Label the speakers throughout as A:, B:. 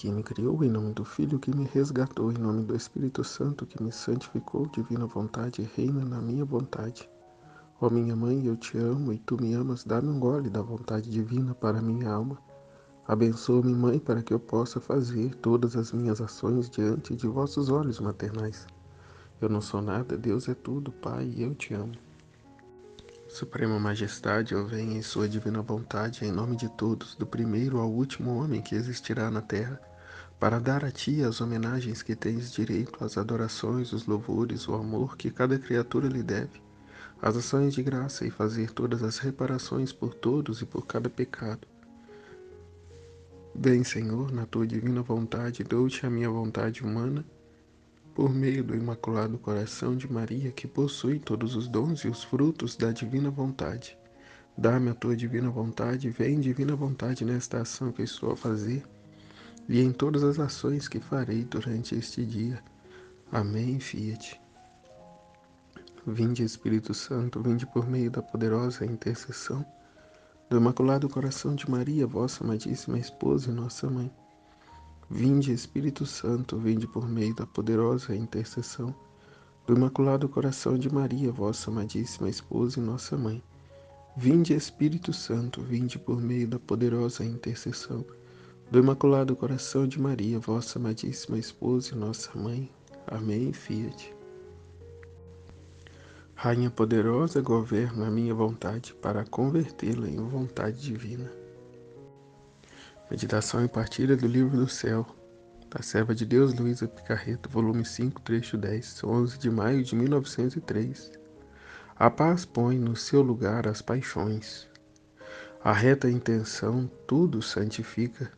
A: que me criou, em nome do Filho que me resgatou, em nome do Espírito Santo que me santificou, divina vontade, reina na minha vontade. Ó minha mãe, eu te amo e tu me amas, dá-me um gole da vontade divina para minha alma. Abençoa-me, mãe, para que eu possa fazer todas as minhas ações diante de vossos olhos maternais. Eu não sou nada, Deus é tudo, Pai, e eu te amo. Suprema Majestade, eu venho em sua divina vontade, em nome de todos, do primeiro ao último homem que existirá na terra, para dar a ti as homenagens que tens direito, as adorações, os louvores, o amor que cada criatura lhe deve, as ações de graça e fazer todas as reparações por todos e por cada pecado. Vem, Senhor, na tua divina vontade, dou-te a minha vontade humana, por meio do Imaculado Coração de Maria, que possui todos os dons e os frutos da divina vontade. Dá-me a tua divina vontade, vem divina vontade nesta ação que estou a fazer e em todas as ações que farei durante este dia. Amém, Fiat. Vinde, Espírito Santo, vinde por meio da poderosa intercessão do Imaculado Coração de Maria, vossa amadíssima esposa e nossa mãe. Vinde, Espírito Santo, vinde por meio da poderosa intercessão do Imaculado Coração de Maria, vossa amadíssima esposa e nossa mãe. Vinde, Espírito Santo, vinde por meio da poderosa intercessão do Imaculado Coração de Maria, vossa amadíssima esposa e nossa mãe. Amém, Fiat. Rainha poderosa, governa a minha vontade para convertê-la em vontade divina. Meditação e partilha do Livro do Céu, da Serva de Deus Luísa Picarreto, volume 5, trecho 10, 11 de maio de 1903. A paz põe no seu lugar as paixões. A reta intenção tudo santifica.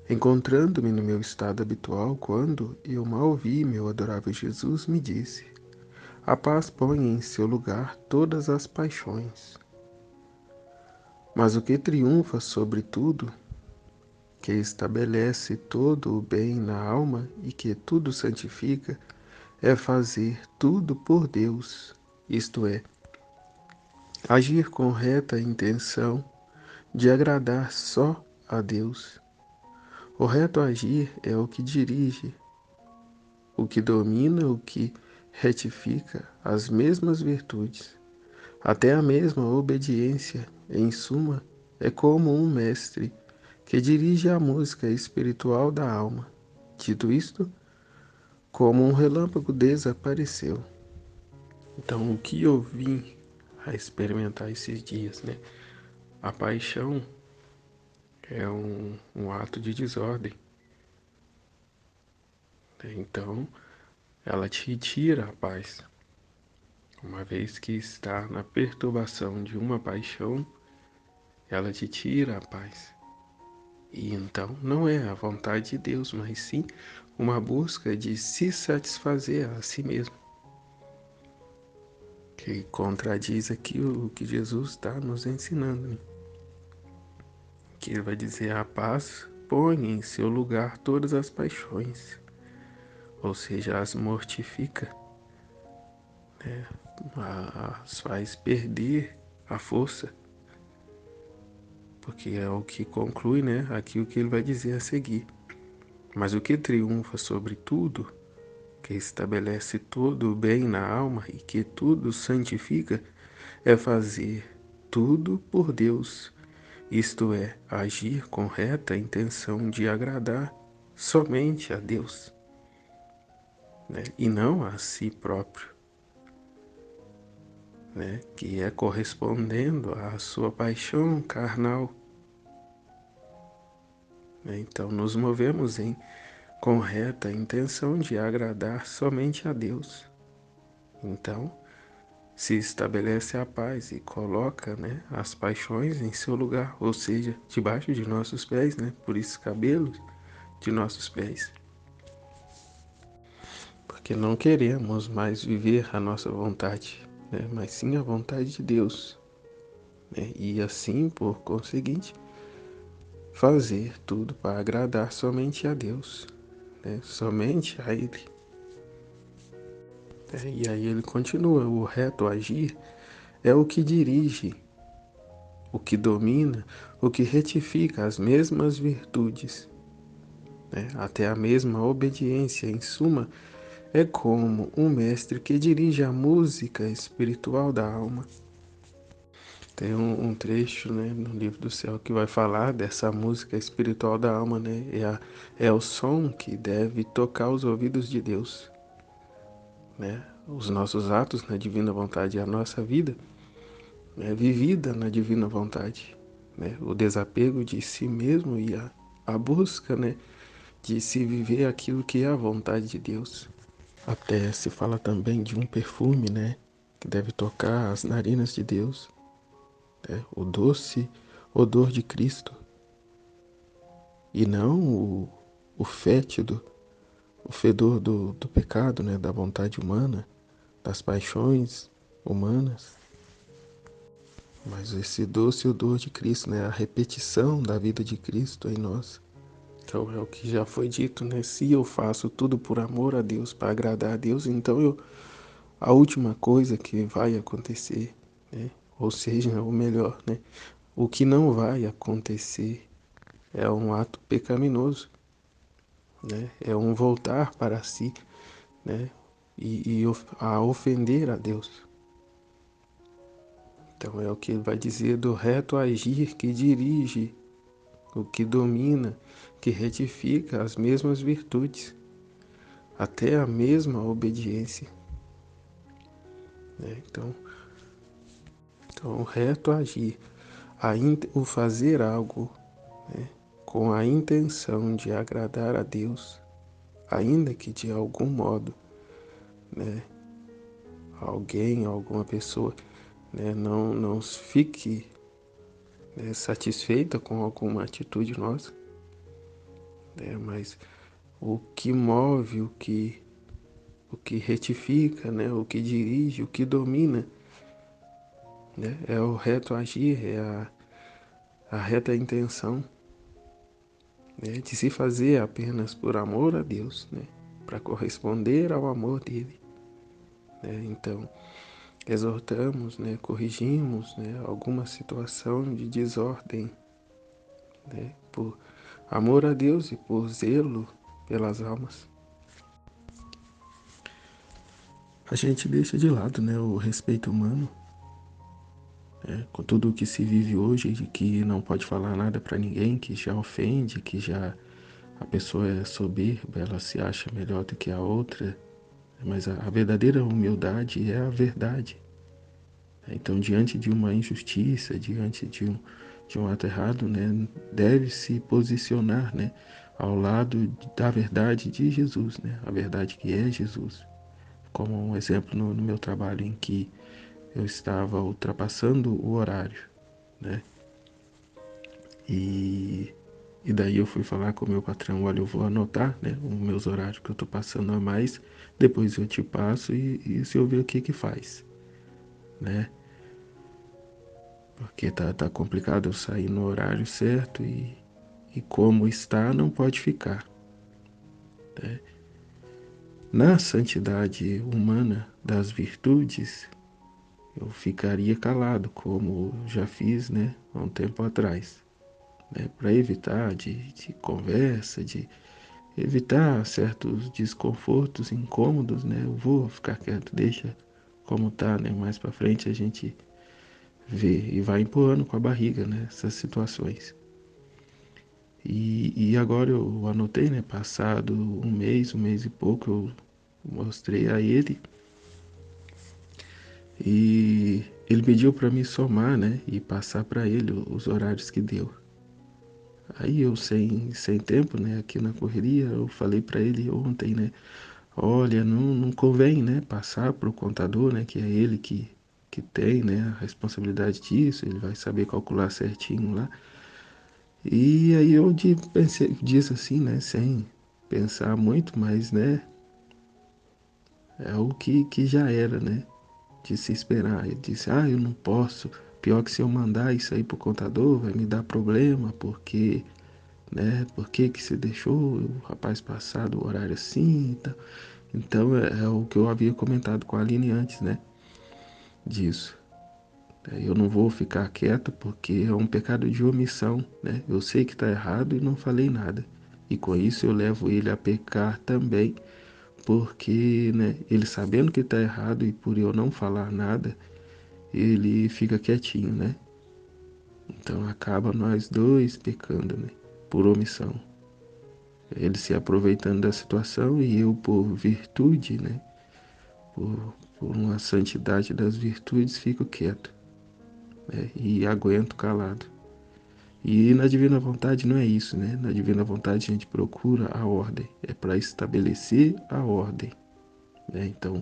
A: Encontrando-me no meu estado habitual, quando eu mal vi meu adorável Jesus, me disse: a paz põe em seu lugar todas as paixões. Mas o que triunfa sobre tudo, que estabelece todo o bem na alma e que tudo santifica, é fazer tudo por Deus, isto é, agir com reta intenção de agradar só a Deus. O reto agir é o que dirige, o que domina, o que retifica as mesmas virtudes. Até a mesma obediência, em suma, é como um mestre que dirige a música espiritual da alma. Dito isto, como um relâmpago desapareceu. Então, o que eu vim a experimentar esses dias, né? A paixão é um ato de desordem. Então, ela te tira a paz. Uma vez que está na perturbação de uma paixão, ela te tira a paz. E então não é a vontade de Deus, mas sim uma busca de se satisfazer a si mesmo. Que contradiz aqui o que Jesus está nos ensinando, né? Que ele vai dizer: a paz põe em seu lugar todas as paixões, ou seja, as mortifica, né? As faz perder a força, porque é o que conclui, né? Aqui o que ele vai dizer a seguir. Mas o que triunfa sobre tudo, que estabelece todo o bem na alma e que tudo santifica, é fazer tudo por Deus, isto é, agir com reta intenção de agradar somente a Deus, né? E não a si próprio, né? Que é correspondendo à sua paixão carnal. Né? Então nos movemos com reta intenção de agradar somente a Deus. Então se estabelece a paz e coloca, né, as paixões em seu lugar, ou seja, debaixo de nossos pés, né, por isso cabelos de nossos pés. Porque não queremos mais viver a nossa vontade, né, mas sim a vontade de Deus. Né, e assim, por conseguinte, fazer tudo para agradar somente a Deus, né, somente a Ele. E aí ele continua: o reto agir é o que dirige, o que domina, o que retifica as mesmas virtudes. né? Até a mesma obediência. Em suma, é como um mestre que dirige a música espiritual da alma. Tem um trecho, né, no livro do céu que vai falar dessa música espiritual da alma, né? É o som que deve tocar os ouvidos de Deus, né? Os nossos atos na divina vontade, a nossa vida é vivida na divina vontade, né? O desapego de si mesmo e a busca, né, de se viver aquilo que é a vontade de Deus. Até se fala também de um perfume, né, que deve tocar as narinas de Deus, né? O doce odor de Cristo, e não o fétido, o fedor do pecado, né, da vontade humana, das paixões humanas, mas esse doce odor de Cristo, né, a repetição da vida de Cristo em nós. Então é o que já foi dito, né? Se eu faço tudo por amor a Deus, para agradar a Deus, então a última coisa que vai acontecer, né? Ou seja, o melhor, né? O que não vai acontecer é um ato pecaminoso, né? É um voltar para si, né? E a ofender a Deus. Então é o que ele vai dizer do reto agir que dirige, o que domina, que retifica as mesmas virtudes, até a mesma obediência, né? Então o reto agir, o fazer algo, né, com a intenção de agradar a Deus, ainda que de algum modo, né, alguém, alguma pessoa, né, não fique, né, satisfeita com alguma atitude nossa, né, mas o que move, o que retifica, né, o que dirige, o que domina, né, é o reto agir, é a reta intenção, né, de se fazer apenas por amor a Deus, né, para corresponder ao amor dele, né. Então exortamos, né, corrigimos, né, alguma situação de desordem, né, por amor a Deus e por zelo pelas almas. A gente deixa de lado, né, o respeito humano, né, com tudo o que se vive hoje, de que não pode falar nada para ninguém, que já ofende, que já a pessoa é soberba, ela se acha melhor do que a outra, mas a verdadeira humildade é a verdade. Então, diante de uma injustiça, diante de um ato errado, né, deve se posicionar, né, ao lado da verdade de Jesus, né, a verdade que é Jesus. Como um exemplo no meu trabalho em que eu estava ultrapassando o horário, né, e, e daí eu fui falar com o meu patrão, olha, eu vou anotar, né, os meus horários que eu estou passando a mais, depois eu te passo e se eu ver o que faz, né. Porque tá complicado eu sair no horário certo e como está não pode ficar, né? Na santidade humana das virtudes, eu ficaria calado, como já fiz, né, há um tempo atrás, né, para evitar de conversa, de evitar certos desconfortos, incômodos, né, eu vou ficar quieto, deixa como tá, né, mais para frente a gente vê e vai empurrando com a barriga, né, essas situações. E agora eu anotei, né? Passado um mês e pouco, eu mostrei a ele e ele pediu para me somar, né? E passar para ele os horários que deu. Aí eu sem tempo, né? Aqui na correria, eu falei para ele ontem, né? Olha, não convém, né? Passar para o contador, né? Que é ele que tem, né? A responsabilidade disso. Ele vai saber calcular certinho lá. E aí eu pensei, disse assim, né? Sem pensar muito, mas, né? É o que já era, né? De se esperar. Ele disse, eu não posso. Pior que se eu mandar isso aí pro contador, vai me dar problema, porque, né? Por que você deixou o rapaz passar do horário assim? Então é o que eu havia comentado com a Aline antes, né? Disso. Eu não vou ficar quieto porque é um pecado de omissão, né? Eu sei que tá errado e não falei nada. E com isso eu levo ele a pecar também, porque, né, ele sabendo que está errado e por eu não falar nada, ele fica quietinho, né? Então acaba nós dois pecando, né? Por omissão. Ele se aproveitando da situação e eu por virtude, né? Por uma santidade das virtudes, fico quieto, né? E aguento calado. E na divina vontade não é isso, né? Na divina vontade a gente procura a ordem, é para estabelecer a ordem, né? Então,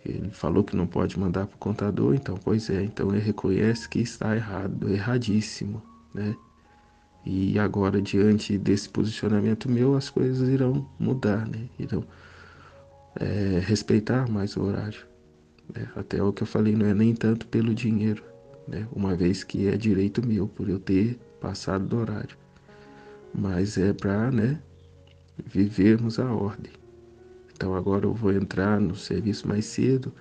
A: ele falou que não pode mandar para o contador, então, pois é, então ele reconhece que está errado, erradíssimo, né? E agora, diante desse posicionamento meu, as coisas irão mudar, né? Irão respeitar mais o horário, né? Até o que eu falei, não é nem tanto pelo dinheiro, né? Uma vez que é direito meu, por eu ter passado do horário. Mas é para, né, vivermos a ordem. Então agora eu vou entrar no serviço mais cedo.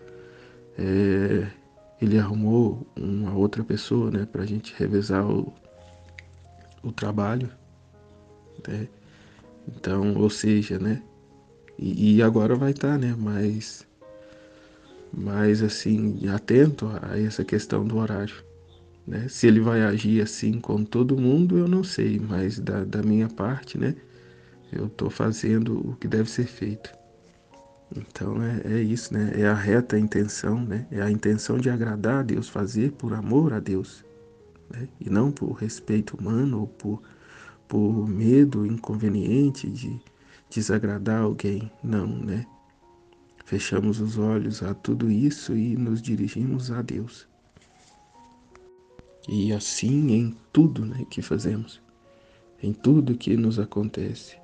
A: Ele arrumou uma outra pessoa, né, para a gente revezar o trabalho, né? Então, ou seja, né, e agora vai estar, né, mais assim, atento a essa questão do horário, né? Se ele vai agir assim com todo mundo, eu não sei, mas da minha parte, né, eu estou fazendo o que deve ser feito. Então é isso, né? É a reta intenção, né? É a intenção de agradar a Deus, fazer por amor a Deus, né? E não por respeito humano ou por medo inconveniente de desagradar alguém. Não, né? Fechamos os olhos a tudo isso e nos dirigimos a Deus. E assim em tudo, né, que fazemos, em tudo que nos acontece,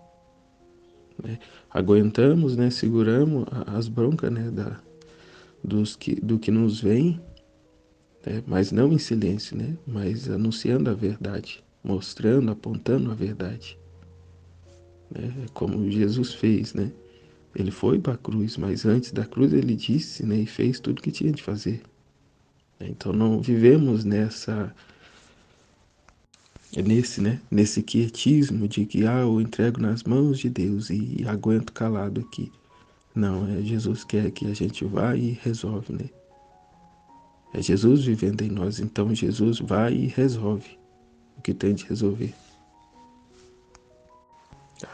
A: né? Aguentamos, né? Seguramos as broncas, né? Do que nos vem, né? Mas não em silêncio, né? Mas anunciando a verdade, mostrando, apontando a verdade, né? Como Jesus fez, né? Ele foi para a cruz, mas antes da cruz ele disse, né? E fez tudo o que tinha de fazer. Então não vivemos nesse quietismo de que eu entrego nas mãos de Deus e aguento calado aqui. Não, Jesus quer que a gente vá e resolve, né? É Jesus vivendo em nós, então Jesus vai e resolve o que tem de resolver.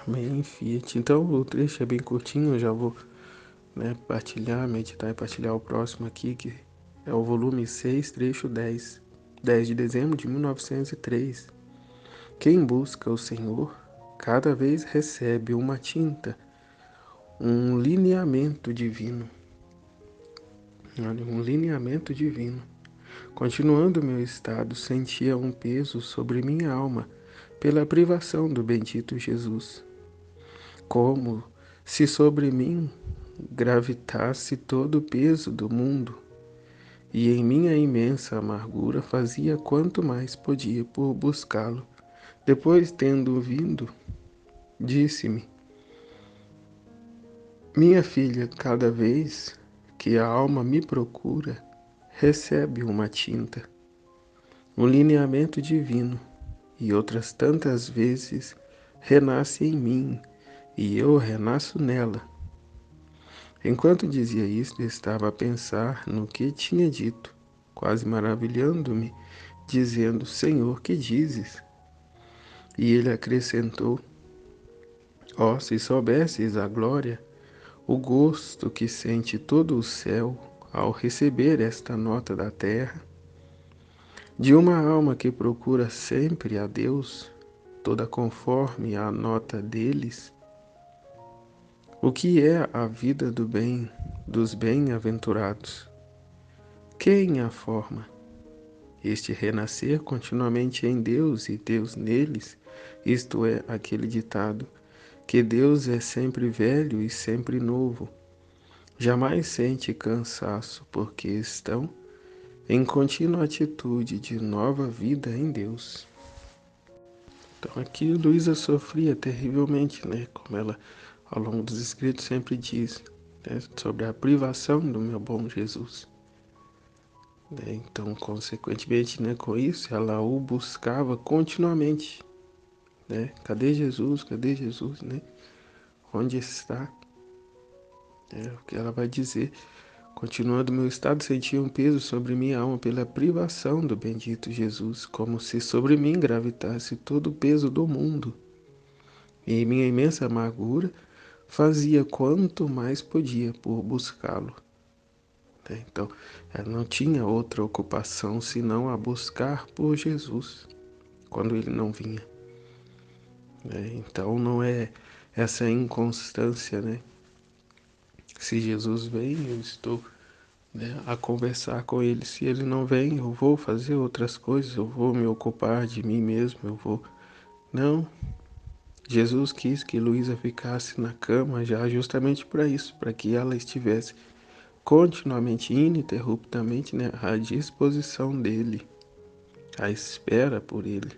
A: Amém, Fiat. Então o trecho é bem curtinho, eu já vou, né, partilhar, meditar e partilhar o próximo aqui, que é o volume 6, trecho 10, 10 de dezembro de 1903. Quem busca o Senhor, cada vez recebe uma tinta, um lineamento divino. Olha, um lineamento divino. Continuando meu estado, sentia um peso sobre minha alma pela privação do bendito Jesus. Como se sobre mim gravitasse todo o peso do mundo, e em minha imensa amargura fazia quanto mais podia por buscá-lo. Depois, tendo vindo, disse-me: Minha filha, cada vez que a alma me procura, recebe uma tinta, um lineamento divino, e outras tantas vezes renasce em mim, e eu renasço nela. Enquanto dizia isto, estava a pensar no que tinha dito, quase maravilhando-me, dizendo: Senhor, que dizes? E ele acrescentou: Ó, se soubesses a glória, o gosto que sente todo o céu ao receber esta nota da terra, de uma alma que procura sempre a Deus, toda conforme a nota deles, o que é a vida do bem, dos bem-aventurados? Quem a forma? Este renascer continuamente em Deus e Deus neles, isto é, aquele ditado, que Deus é sempre velho e sempre novo, jamais sente cansaço, porque estão em contínua atitude de nova vida em Deus. Então aqui Luísa sofria terrivelmente, né? Como ela ao longo dos escritos sempre diz, né? Sobre a privação do meu bom Jesus. Né? Então, consequentemente, né, com isso, ela o buscava continuamente. né? Cadê Jesus? Cadê Jesus, né? Onde está? É o que ela vai dizer. Continuando, meu estado sentia um peso sobre minha alma pela privação do bendito Jesus, como se sobre mim gravitasse todo o peso do mundo. E minha imensa amargura fazia quanto mais podia por buscá-lo, né? Então, ela não tinha outra ocupação senão a buscar por Jesus quando ele não vinha, né? Então, não é essa inconstância, né? Se Jesus vem, eu estou, né, a conversar com ele. Se ele não vem, eu vou fazer outras coisas, eu vou me ocupar de mim mesmo, eu vou. Não, Jesus quis que Luísa ficasse na cama já justamente para isso, para que ela estivesse continuamente, ininterruptamente, né, à disposição dele, à espera por ele.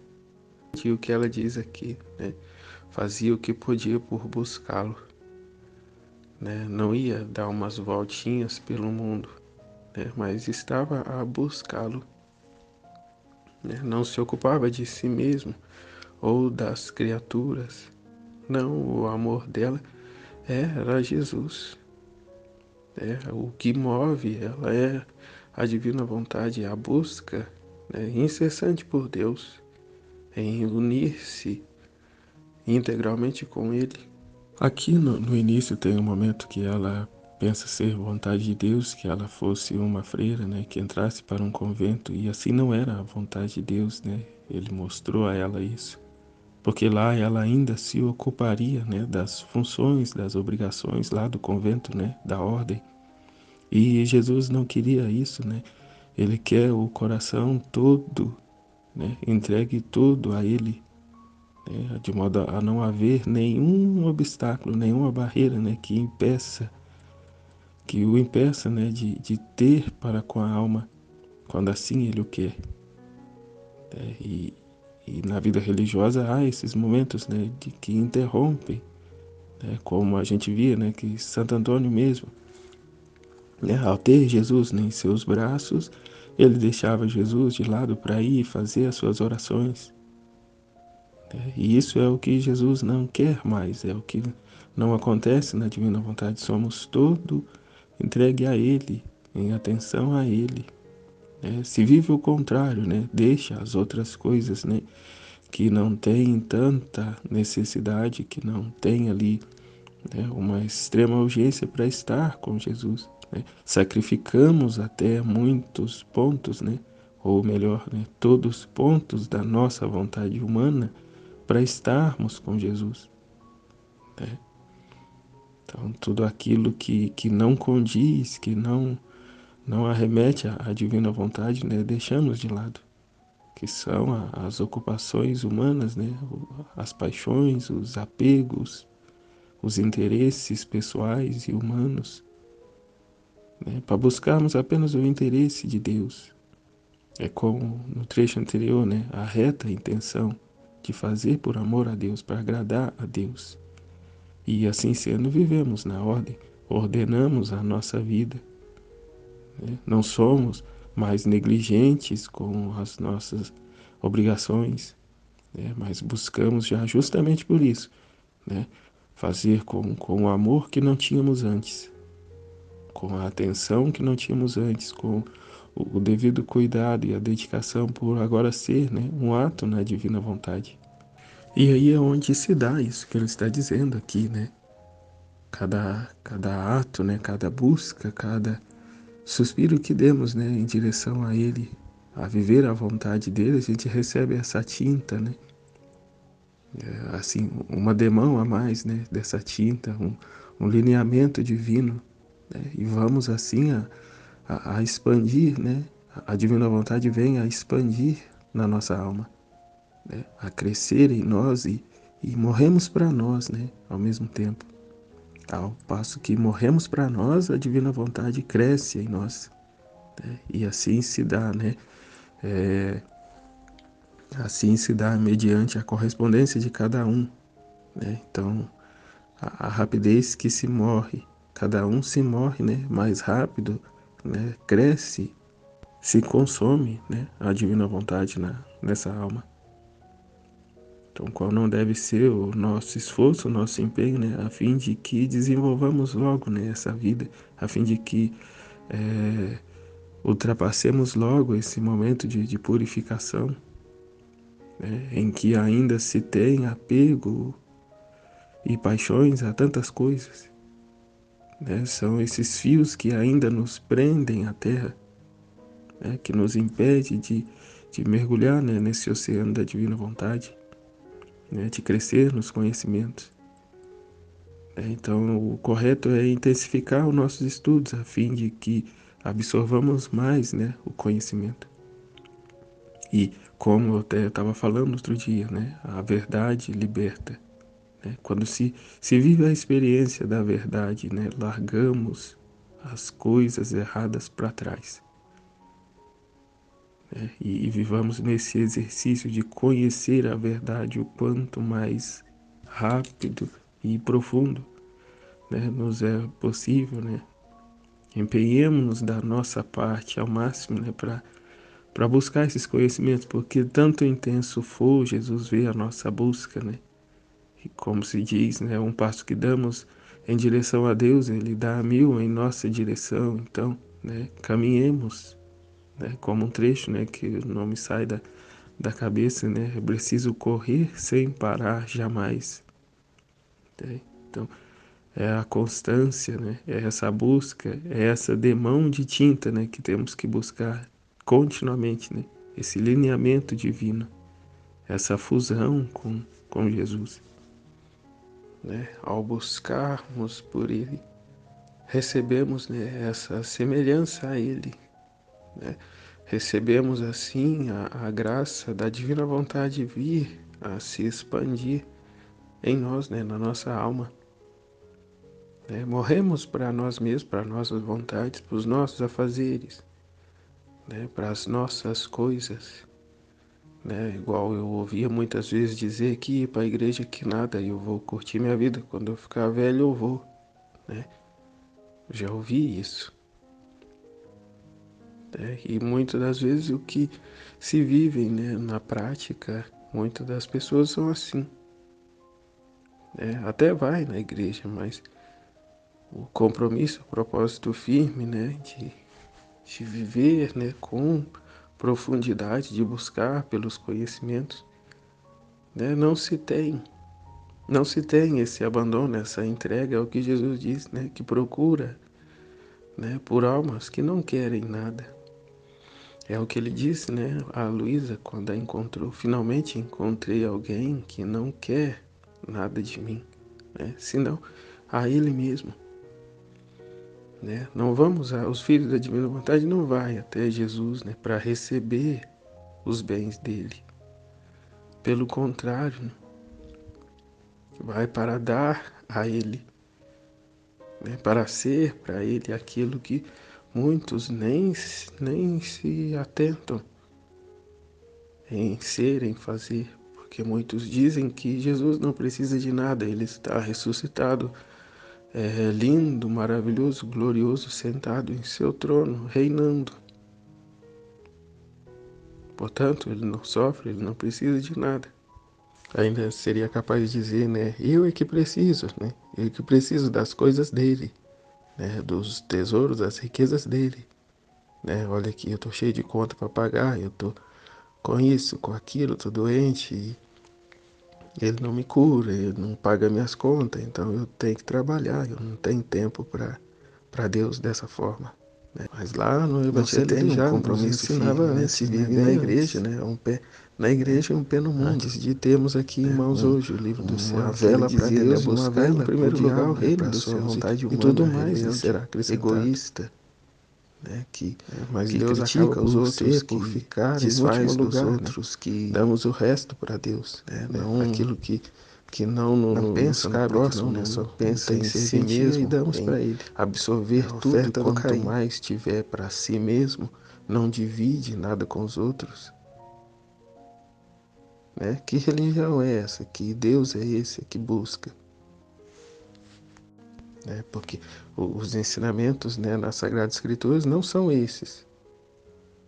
A: E o que ela diz aqui, né, fazia o que podia por buscá-lo, né, não ia dar umas voltinhas pelo mundo, né, mas estava a buscá-lo, né, não se ocupava de si mesmo ou das criaturas, não, o amor dela era Jesus. O que move ela é a divina vontade, a busca, né, incessante por Deus, em unir-se integralmente com Ele. Aqui no início tem um momento que ela pensa ser vontade de Deus, que ela fosse uma freira, né, que entrasse para um convento, e assim não era a vontade de Deus, né? Ele mostrou a ela isso, porque lá ela ainda se ocuparia, né, das funções, das obrigações lá do convento, né, da ordem. E Jesus não queria isso, né? Ele quer o coração todo, né? Entregue tudo a Ele, né? De modo a não haver nenhum obstáculo, nenhuma barreira, né? Que o impeça, né? De ter para com a alma, quando assim Ele o quer. E na vida religiosa há esses momentos, né? De que interrompem, né? Como a gente via, né? Que Santo Antônio mesmo, né, ao ter Jesus, né, em seus braços, ele deixava Jesus de lado para ir fazer as suas orações, né? E isso é o que Jesus não quer mais, é o que não acontece na divina vontade. Somos todo entregue a Ele, em atenção a Ele, né? Se vive o contrário, né? Deixa as outras coisas, né, que não têm tanta necessidade, que não tem ali, né, uma extrema urgência para estar com Jesus, né? Sacrificamos até muitos pontos, né? Ou melhor, né, todos os pontos da nossa vontade humana para estarmos com Jesus, né? Então, tudo aquilo que não condiz, que não arremete à divina vontade, né, deixamos de lado, que são as ocupações humanas, né, as paixões, os apegos, os interesses pessoais e humanos, né, para buscarmos apenas o interesse de Deus. É como no trecho anterior, né, a reta intenção de fazer por amor a Deus, para agradar a Deus. E assim sendo, vivemos na ordem, ordenamos a nossa vida, né? Não somos mais negligentes com as nossas obrigações, né? Mas buscamos já justamente por isso, né, fazer com o amor que não tínhamos antes, com a atenção que não tínhamos antes, com o devido cuidado e a dedicação por agora ser, né, um ato na divina vontade. E aí é onde se dá isso que ele está dizendo aqui, né? Cada ato, né, cada busca, cada suspiro que demos, né, em direção a Ele, a viver a vontade dele, a gente recebe essa tinta, né? Assim, uma demão a mais, né, dessa tinta, um lineamento divino, né? E vamos assim a expandir, né? A divina vontade vem a expandir na nossa alma, né? A crescer em nós e morremos para nós, né? Ao mesmo tempo. Ao passo que morremos para nós, a divina vontade cresce em nós, né? E assim se dá, né? Assim se dá mediante a correspondência de cada um, né? Então, a rapidez que se morre, cada um se morre, né, mais rápido, né, cresce, se consome, né, a divina vontade nessa alma. Então, qual não deve ser o nosso esforço, o nosso empenho, né, a fim de que desenvolvamos logo, né, essa vida, a fim de que ultrapassemos logo esse momento de purificação, né, em que ainda se tem apego e paixões a tantas coisas, né, são esses fios que ainda nos prendem à terra, né, que nos impede de mergulhar, né, nesse oceano da divina vontade, né, de crescer nos conhecimentos. Então, o correto é intensificar os nossos estudos a fim de que absorvamos mais, né, o conhecimento. E como eu até estava falando outro dia, né, a verdade liberta. Né? Quando se vive a experiência da verdade, né, largamos as coisas erradas para trás. Né? E vivamos nesse exercício de conhecer a verdade o quanto mais rápido e profundo, né, nos é possível, né? Empenhemos-nos da nossa parte ao máximo, né, para buscar esses conhecimentos, porque tanto intenso for, Jesus vê a nossa busca, né? E como se diz, né, um passo que damos em direção a Deus, Ele dá 1000 em nossa direção. Então, né, caminhemos, né, como um trecho, né, que não me sai da cabeça, né? Eu preciso correr sem parar jamais. Né? Então, é a constância, né? É essa busca, é essa demão de tinta, né, que temos que buscar continuamente, né? Esse lineamento divino, essa fusão com Jesus, né? Ao buscarmos por Ele, recebemos, né, essa semelhança a Ele, né? Recebemos assim a graça da divina vontade vir a se expandir em nós, né, na nossa alma. Né? Morremos para nós mesmos, para nossas vontades, para os nossos afazeres, né? Para as nossas coisas. Né? Igual eu ouvia muitas vezes dizer que ir para a igreja que nada, eu vou curtir minha vida, quando eu ficar velho eu vou. Né? Já ouvi isso. Né? E muitas das vezes o que se vive, né, na prática, muitas das pessoas são assim. Né? Até vai na igreja, mas o compromisso, o propósito firme, né, de viver, né, com profundidade, de buscar pelos conhecimentos, né, não se tem esse abandono, essa entrega, é o que Jesus diz, né, que procura, né, por almas que não querem nada. É o que ele disse, né, a Luísa quando a encontrou, finalmente encontrei alguém que não quer nada de mim, né, senão a ele mesmo. Né? Não vamos, os filhos da divina vontade não vai até Jesus, né, para receber os bens dele. Pelo contrário, né, vai para dar a ele, né, para ser para ele aquilo que muitos nem se atentam em ser, em fazer, porque muitos dizem que Jesus não precisa de nada, ele está ressuscitado, lindo, maravilhoso, glorioso, sentado em seu trono, reinando. Portanto, ele não sofre, ele não precisa de nada. Ainda seria capaz de dizer, né? Eu é que preciso, né? Eu é que preciso das coisas dele, né? Dos tesouros, das riquezas dele, né? Olha aqui, eu tô cheio de conta para pagar, eu tô com isso, com aquilo, tô doente, e ele não me cura, ele não paga minhas contas, então eu tenho que trabalhar, eu não tenho tempo para Deus dessa forma. Né? Mas lá no Evangelho ele já nos ensinava firme, antes, se vive né? Na igreja, né? Um pé na igreja, um pé no mundo. Antes de termos aqui em mãos hoje o livro do céu, uma vela para Deus, uma vela em primeiro lugar o reino dos céus, vontade humana, e tudo mais rebelde, será egoísta, né? Mas que Deus critica os outros por ficar em último lugar, outros, né? Que damos o resto para Deus, né? Não aquilo que não pensa nos cabe, no próximo, né? Só pensa em si mesmo e damos para ele. Absorver tudo quanto mais tiver para si mesmo, não divide nada com os outros. Né? Que religião é essa? Que Deus é esse que busca? Né? Porque os ensinamentos, né, nas Sagradas Escrituras não são esses.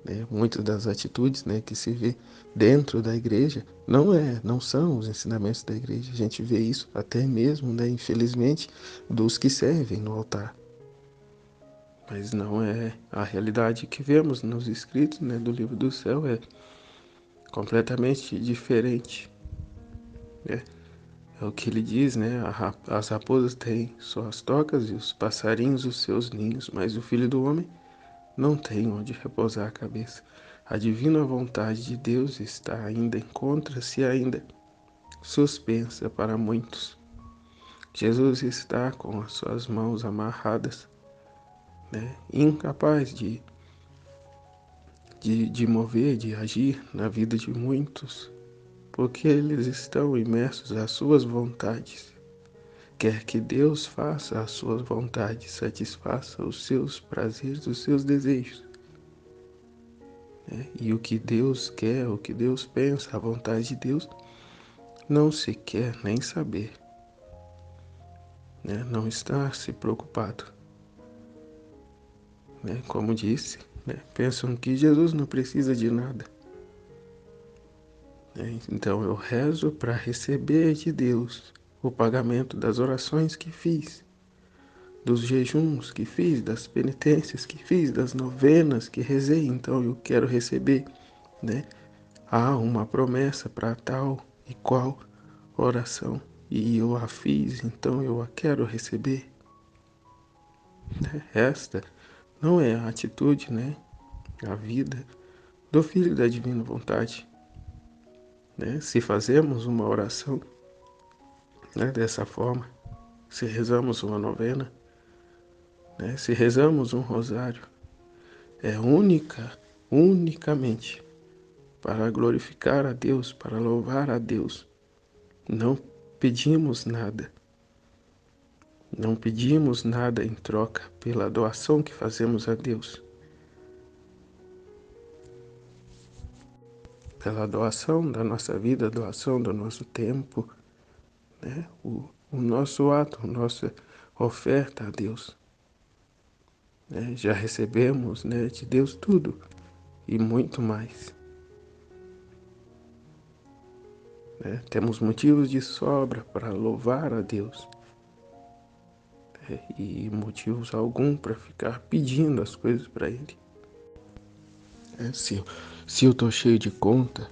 A: né? Muitas das atitudes, né, que se vê dentro da igreja não são os ensinamentos da igreja. A gente vê isso até mesmo, né, infelizmente, dos que servem no altar. Mas não é a realidade que vemos nos escritos, né, do livro do céu, é completamente diferente, né? É o que ele diz, né? As raposas têm suas tocas e os passarinhos os seus ninhos, mas o Filho do Homem não tem onde repousar a cabeça. A divina vontade de Deus encontra-se ainda suspensa para muitos. Jesus está com as suas mãos amarradas, né? Incapaz de mover, de agir na vida de muitos, porque eles estão imersos às suas vontades. Quer que Deus faça as suas vontades, satisfaça os seus prazeres, os seus desejos. Né? E o que Deus quer, o que Deus pensa, a vontade de Deus, não se quer nem saber. Né? Não está se preocupado. Né? Como disse, né? Pensam que Jesus não precisa de nada. Né? Então eu rezo para receber de Deus o pagamento das orações que fiz, dos jejuns que fiz, das penitências que fiz, das novenas que rezei. Então eu quero receber, né? Há uma promessa para tal e qual oração e eu a fiz, então eu a quero receber. Né? Esta não é a atitude, né? A vida do Filho da Divina Vontade. Né? Se fazemos uma oração, né, dessa forma, se rezamos uma novena, né, se rezamos um rosário, é unicamente para glorificar a Deus, para louvar a Deus. Não pedimos nada. Não pedimos nada em troca pela doação que fazemos a Deus. Pela doação da nossa vida, a doação do nosso tempo, né? O nosso ato, a nossa oferta a Deus. Né? Já recebemos, né, de Deus tudo e muito mais. Né? Temos motivos de sobra para louvar a Deus. Né? E motivos algum para ficar pedindo as coisas para Ele. Se eu estou cheio de conta,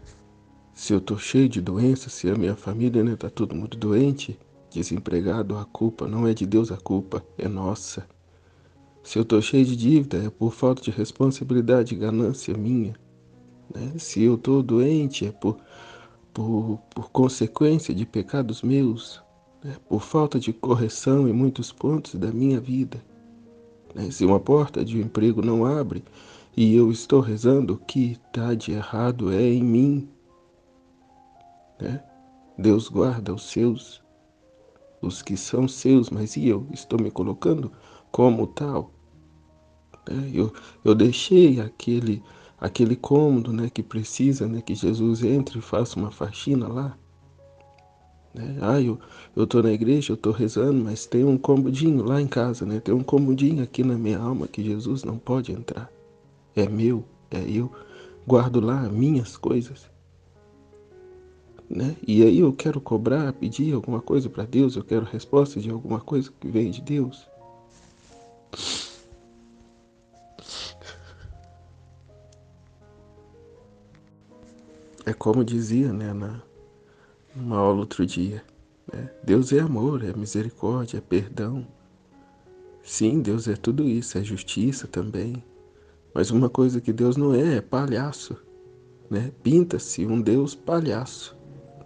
A: se eu estou cheio de doença, se a minha família, né, tá todo mundo doente, desempregado, a culpa não é de Deus, a culpa é nossa. Se eu estou cheio de dívida, é por falta de responsabilidade, ganância minha. Né? Se eu estou doente, é por consequência de pecados meus, né? Por falta de correção em muitos pontos da minha vida. Né? Se uma porta de um emprego não abre e eu estou rezando, o que está de errado é em mim. Né? Deus guarda os que são seus, mas e eu estou me colocando como tal? Né? Eu deixei aquele cômodo, né, que precisa, né, que Jesus entre e faça uma faxina lá. Né? Eu tô na igreja, eu tô rezando, mas tem um comodinho lá em casa, né? Tem um comodinho aqui na minha alma que Jesus não pode entrar. É meu, é eu. Guardo lá minhas coisas. Né? E aí eu quero cobrar, pedir alguma coisa para Deus, eu quero resposta de alguma coisa que vem de Deus. É como dizia, né, numa aula outro dia, né? Deus é amor, é misericórdia, é perdão. Sim, Deus é tudo isso, é justiça também. Mas uma coisa que Deus não é palhaço, né? Pinta-se um Deus palhaço,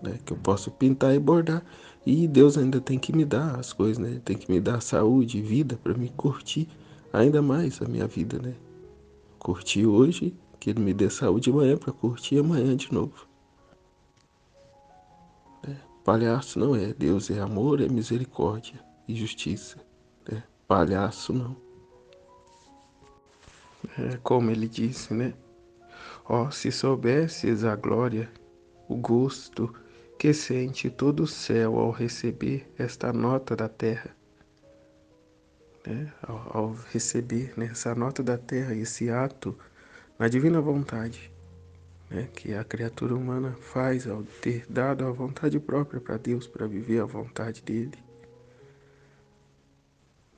A: né? Que eu posso pintar e bordar. E Deus ainda tem que me dar as coisas, né? Tem que me dar saúde e vida para me curtir ainda mais a minha vida, né? Curtir hoje, que Ele me dê saúde amanhã para curtir amanhã de novo. Palhaço não é. Deus é amor, é misericórdia e justiça. Né? Palhaço não. É como ele disse, né? Ó, se soubesses a glória, o gosto que sente todo o céu ao receber esta nota da terra, né? Ao receber, né, essa nota da terra, esse ato na divina vontade, né, que a criatura humana faz ao ter dado a vontade própria para Deus, para viver a vontade dele,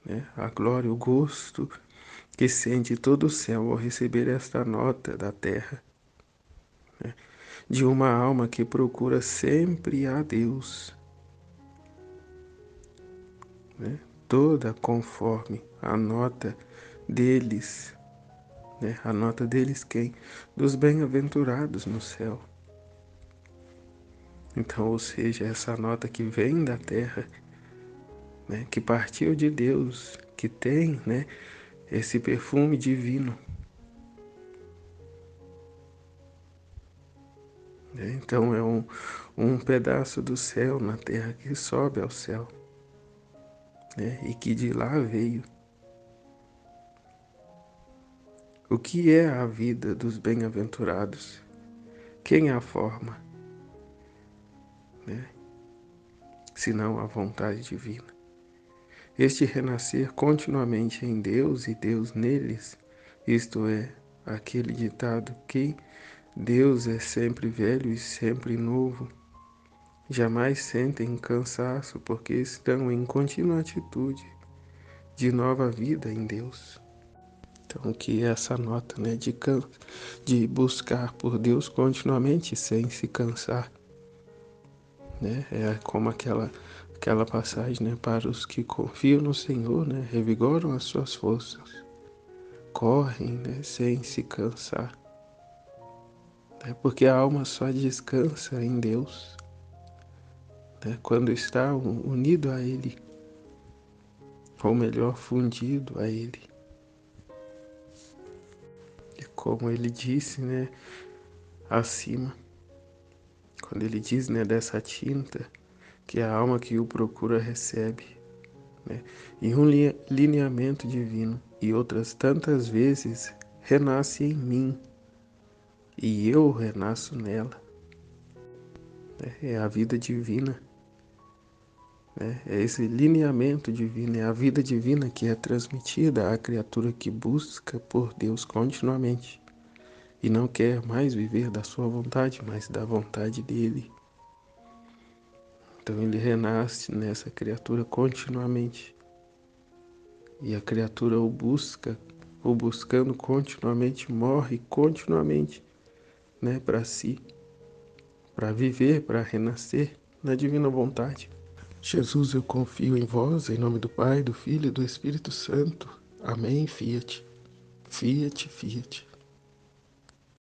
A: né, a glória, o gosto que sente todo o céu ao receber esta nota da terra, né, de uma alma que procura sempre a Deus, né, toda conforme a nota deles, né, a nota deles quem? Dos bem-aventurados no céu. Então, ou seja, essa nota que vem da terra, né, que partiu de Deus, que tem, né, esse perfume divino. Né? Então é um pedaço do céu na terra que sobe ao céu, né, e que de lá veio. O que é a vida dos bem-aventurados? Quem a forma, né, senão a vontade divina? Este renascer continuamente em Deus e Deus neles, isto é, aquele ditado que Deus é sempre velho e sempre novo, jamais sentem cansaço porque estão em contínua atitude de nova vida em Deus. Então, que essa nota, né, de buscar por Deus continuamente sem se cansar, né, é como aquela passagem, né, para os que confiam no Senhor, né, revigoram as suas forças, correm, né, sem se cansar, né, porque a alma só descansa em Deus, né, quando está unido a Ele, ou melhor, fundido a Ele. E como Ele disse, né, acima, quando Ele diz, né, dessa tinta que a alma que o procura recebe, né, em um lineamento divino, e outras tantas vezes renasce em mim, e eu renasço nela. É a vida divina, né? É esse lineamento divino, é a vida divina que é transmitida à criatura que busca por Deus continuamente e não quer mais viver da sua vontade, mas da vontade dele. Então ele renasce nessa criatura continuamente e a criatura o buscando continuamente, morre continuamente, né, para si, para viver, para renascer na divina vontade. Jesus, eu confio em vós, em nome do Pai, do Filho e do Espírito Santo. Amém. Fiat. Fiat, fiat.